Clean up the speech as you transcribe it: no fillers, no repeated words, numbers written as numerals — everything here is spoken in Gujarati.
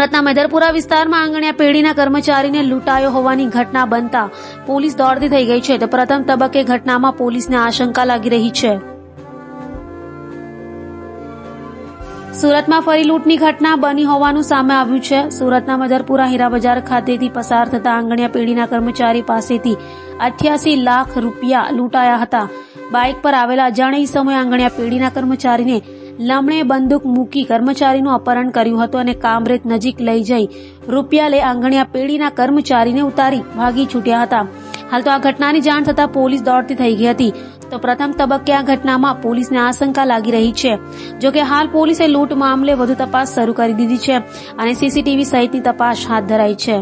સુરતના મેદરપુરા વિસ્તારમાં આંગણિયા પેઢીના કર્મચારીને લૂંટાયો હોવાની ઘટના બનતા પોલીસ દોડતી થઈ ગઈ છે. તો પ્રથમ તબક્કે ઘટનામાં પોલીસને આશંકા લાગી રહી છે. સુરતમાં ફરી લૂંટની ઘટના બની હોવાનું સામે આવ્યું છે. સુરતના મેદરપુરા હીરા બજાર ખાતેથી પસાર થતા આંગણિયા પેઢીના કર્મચારી પાસેથી 88 લાખ રૂપિયા લૂંટાયા હતા. બાઇક પર આવેલા અજાણ્યા ઇસમોએ આંગણિયા પેઢીના કર્મચારીને લમણે બંદૂક મૂકી કર્મચારીનું અપહરણ કર્યું હતું અને કામરેજ નજીક લઈ જઈ રૂપિયા લઈ આંગણિયા પેઢીના કર્મચારીને ઉતારી ભાગી છૂટ્યા હતા. હાલ તો આ ઘટનાની જાણ થતા પોલીસ દોડતી થઈ ગઈ હતી. તો પ્રથમ તબક્કે આ ઘટનામાં પોલીસને આશંકા લાગી રહી છે. જોકે હાલ પોલીસે લૂંટ મામલે વધુ તપાસ શરૂ કરી દીધી છે અને સીસીટીવી સહિતની તપાસ હાથ ધરાઈ છે.